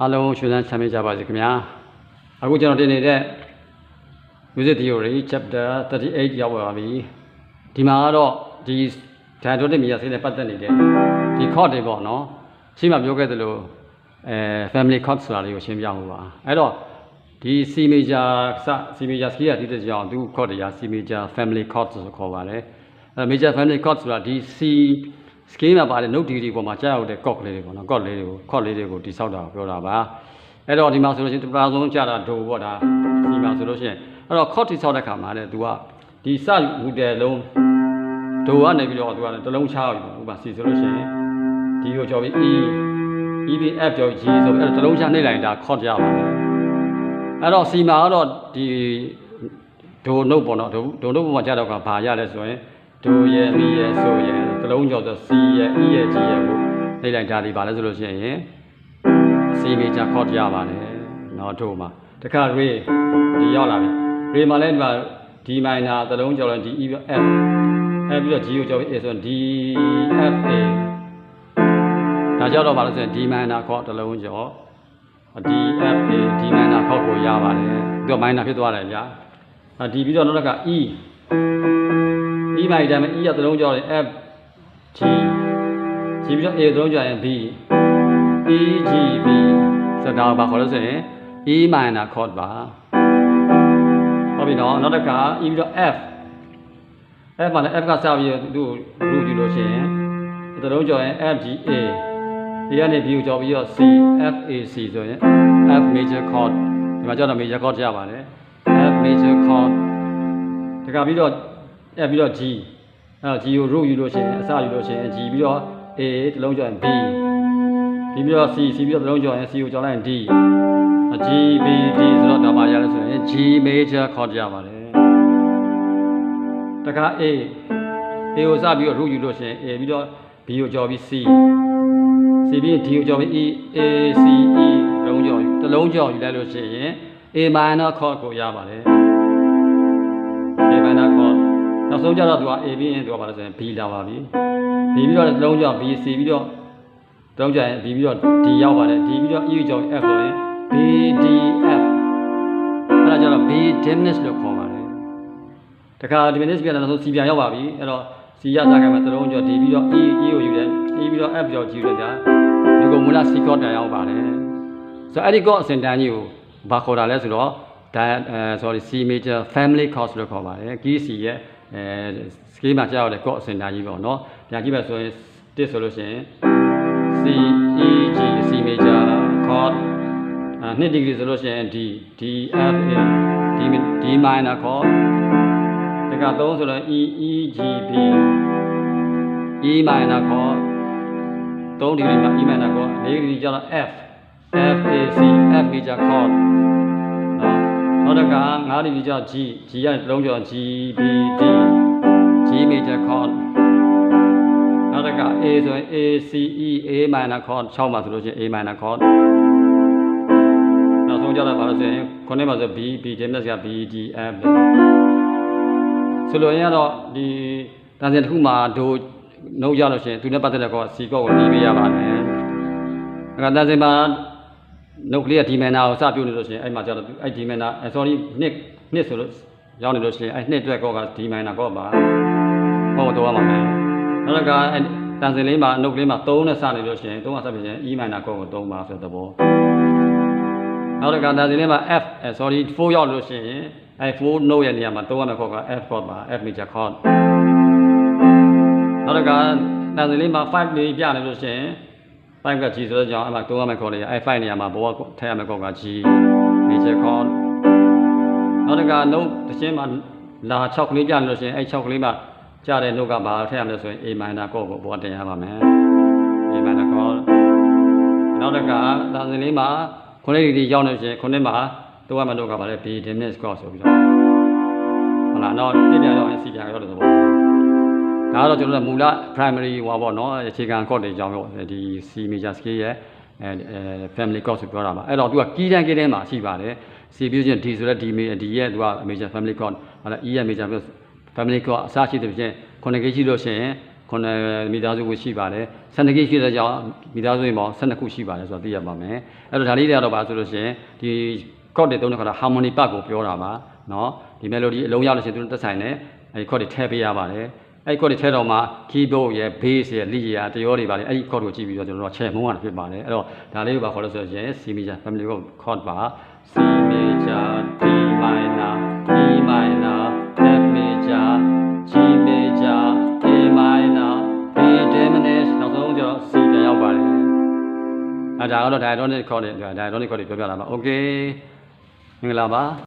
အားလုံးရှင်သန်ချမ်းမြေ့ကြပါစေခင်ဗျာအခုကျွန်တော်တင်နေတဲ့ music theory chapter 38ရောက်ပါပြီဒီမှာကတော့ဒီ diatonic measure scale နဲ့ပတ်သက်နေတဲ့ဒီ chord တွေပေါ့နော်ရှင်းမှပြောခဲ့သလိုfamily chord ဆိုတာလေးကိုရှင်းပြမှုပါအဲ့တော့ဒီ C major C major scale ကဒီတစ်ကြောင်သူ chord တွေက C major family chord ဆိုခေါ်ပါတယ်အဲ့ major family chord ဆိုတာဒီ C scale မှာပါတဲ့ note degree ပေါ်မှာကြားရောက်တဲ့ chord လေးတွေပေါ့နော် chord လေးတွေကိုတိဆောက်တာကိုပြောတာပါအဲ့တော့ဒီမှာဆိုလို့ရှိရင်ပထမဆုံးကြားတာဒိုပေါ့ဒါဒီမှာဆိုလို့ရှိရင်အဲ့တော့ chord တိဆောက်တဲ့ခါမှာလည်းသူကဒီစယူတဲ့လုံးဒိုကနေပြီးတော့သူကတလုံးချရောက်ပြီဥပမာ C ဆိုလို့ရှိရင်ဒီကိုကြော်ပြီး E B F ကြော် G ဆိုပြီးအဲ့တလုံးချနှိမ့်လိုက်တာ chord ရပါတယ်အဲ့တော့ C မှာကတော့ဒီဒို note ပေါ့နော်ဒို note ပေါ်မှာကြားတော့ကဘာရလဲဆိုရင်ဒိုရဲ့မီရဲ့ဆိုရဲ့တလုံးကြော်ဆို C ရဲ့ E ရဲ့ G ရဲ့ကိုနှိမ့်လိုက်တာဒီပါလဲဆိုလို့ရှိရင် C major chord ရပါတယ်နော်ဒိုမှာတခါ re ဒီရောက်လာပြီ re မှာလည်းဒီမှာ D minor တလုံးကြော်ရင် D E F အဲ့ပြီးတော့ G ကိုကြော်ပြီး A ဆိုရင် D F A ဒါကြောင့်တော့ပါလို့ဆိုရင် D minor chord တလုံးကြော် D F A D minor chord ကိုရပါတယ်ပြီးတော့ minor ဖြစ်သွားတယ်ဗျာဒီပြီးတော့နောက်က E minor မှာ E ရတလုံးကြော်ရင် F G G ပြီးတော့ A တလုံးကြော်ရင် B E G B ဆိုတော့ဘာခေါ်လို့ဆိုရင် E minor chord ပါဟုတ်ပြီနော်နောက်တစ်ခါ E ပြီးတော့ F မှာလည်း F ကစပြီးသူ့ကိုရူကြည့်လို့ရှိရင်တလုံးကြော်ရင် F G A ဒီကနေ B ကိုကြော်ပြီးတော့ C F A C ဆိုရင် F major chord ဒီမှာကြောက်တော့ major chord ရပါတယ် F major chord တခါပြီးတော့ F ပြီးတော့ G အဲ့တော့ G ကိုရူယူလို့ရှိရင်အစယူလို့ရှိရင် G ပြီးတော့ A တလုံးကြော်ရင် B ဒီပြီးတော့ C ပြီးတော့တလုံးကြော်ရင် C ကိုကြော်လိုက်ရင် D G B D ဆိုတော့ဒါပါရလဲဆိုရင် G major chord ရပါတယ်တခါ A ကိုစပြီးတော့ရူယူလို့ရှိရင် A ပြီးတော့ B ကိုကြော်ပြီး C ပြီး D ကိုကြော်ပြီး E A C E တလုံးကြော်ယူလိုက်လို့ရှိရင် A minor chord ကိုရပါတယ် A minor chord နောက်ဆုံးကျတော့သူက A ပြီးရင်သူကပါလဲဆိုရင် B လာပါပြီ B ပြီးတော့တလုံးကြော် B C ပြီးတော့တလုံးကြော်ရင် B ပြီးတော့ D ရောက်ပါတယ် D ပြီးတော့ E ကိုကြော် F ဆိုရင် B D F အဲ့ဒါကျတော့ B diminished လို့ခေါ်ပါတယ်တခါ diminished ပြန်တော့ C ပြန်ရောက်ပါပြီအဲ့တော့ C ရစားခိုင်းမှာတလုံးကြော် D ပြီးတော့ E ကိုယူတယ် E ပြီးတော့ F ကြော် G လို့ကြာဒီကမူလ C chord ပြန်ရောက်ပါတယ်ဆိုတော့အဲ့ဒီ chord အစဉ်တန်းကြီးကိုဘာခေါ်တာလဲဆိုတော့ C major family chord လို့ခေါ်ပါတယ် key C ရဲ့scale မှာကြားရတဲ့ chord အစဉ်တန်းကြီးပေါ့နော်ပြန်ကြည့်မယ်ဆိုရင်တစ်ဆိုလို့ရှိရင် C E G C major chord 2 degree ဆိုလို့ရှိရင် D D F A D minor chord တက3ဆိုတော့ E E G B E minor chord 3 degree မှာ E minor chord 4 degree ကျတော့ F F A C F major chord နောက်တက5 degree ကျတော့ G G ရတဲ့လုံးကျော် G B D G major chord နောက်တက A ဆိုရင် A C E A minor chord 6မှာဆိုလို့ရှိရင် A minor chord နောက်ဆုံးကျတော့ဘာလို့ဆိုရင်ခုနှစ်မှာဆို B B diminished က B D F ဆိုလို့ရင်တော့ဒီတန်စင်တစ်ခုမှာဒိုနှုတ်ရလို့ရှိရင်သူနဲ့ပတ်သက်တဲ့ကော C ကောကိုနှီးပေးရပါတယ်။ဒါကတန်စင်မှာနှုတ်ကလေးက D minor ကိုစပြုတ်နေလို့ရှိရင်အဲ့မှာကျတော့အဲ့ D minor sorry နှစ်ဆိုလို့ရောက်နေလို့ရှိရင်အဲ့နှစ်အတွက်ကောက D minor ကောပါဟောတော့ရမှာမယ်။နောက်ကတန်စင်လေးမှာနှုတ်ကလေးမှာ3နဲ့စနေလို့ရှိရင်3ကစပြရင် E minor ကောကို3ပါဆိုတဲ့သဘော။နောက်တကတန်စင်လေးမှာ F sorry 4ရောက်လို့ရှိရင်အဲ့4 note ရဲ့နေရာမှာ3ရမယ့်ကောက F chord ပါ F major chord နောက်တကတန်စင်လေးမှာ5လေးပြနေလို့ရှိရင်5က G ဆိုတော့ကြောင့်အဲ့မှာ3ရမယ့်ကောလေးအဲ့5နေရာမှာဘောကထည့်ရမယ့်ကောက G major chord နောက်တက note တစ်ချင်းမှာလာ6ကလေးပြနေလို့ရှိရင်အဲ့6ကလေးမှာကြားတဲ့ note ကဘာထည့်ရမလဲဆိုရင် A minor chord ကိုဘောတင်ရပါမယ် A minor chord နောက်တကတန်စင်လေးမှာ9 degree ရောက်နေလို့ရှိရင်9မှာ3ရမယ့် note ကဘာလဲ B diminished chord ဆိုပြီးတော့ဟုတ်လားနောက်တစ်ပြန်ရောက်ရင် C ပြန်ရောက်တယ်ဆိုပေါ့ဒါကတော့ကျွန်တော်တို့မူလ primary ဟောပေါ့နော်အခြေခံ chord တွေအကြောင်းပြောဒီ C major scale ရဲ့family chord ဆိုပြောတာပါအဲ့တော့သူက key တန်းမှာရှိပါတယ် C ပြီးရင် D ဆိုလဲ D ရဲ့သူက major family chord ဟုတ်လား E ရဲ့ major family chord အစရှိတဲ့ဖြင့်9 key ရှိလို့ရှိရင် ခုနမိသားစုကိုရှိပါတယ်12ခုရှိတဲ့ကြောင့်မိသားစုတွေမှာ12ခုရှိပါတယ်ဆိုတော့သိရပါမယ်အဲ့တော့ဒါလေးတွေကတော့ပါဆိုလို့ရှိရင်ဒီ chord တွေသုံးတဲ့ခါတော့ harmony part ကိုပြောတာပါเนาะဒီ melody အလုံးရောက်လို့ရှိရင်သူတို့သက်ဆိုင်တဲ့အဲ့ဒီ chord တွေထည့်ပေးရပါတယ်အဲ့ဒီ chord တွေထည့်တော့မှ keyboard ရဲ့ bass ရဲ့ lead ရဲ့တရောတွေပါလေအဲ့ဒီ chord ကိုကြည့်ပြီးတော့ကျွန်တော်တို့ချဲ့မုန်းရတာဖြစ်ပါတယ်အဲ့တော့ဒါလေးကိုပါခေါ်လို့ဆိုရင် C major family chord ပါ C major D minor E minor F major G major A minor B diminished နောက်ဆုံးကျတော့ C ပြန်ရောက်ပါတယ်အဲ့ဒါကတော့ diatonic chord တွေ diatonic chord တွေပြောပြတာပါ okay မင်္ဂလာပါ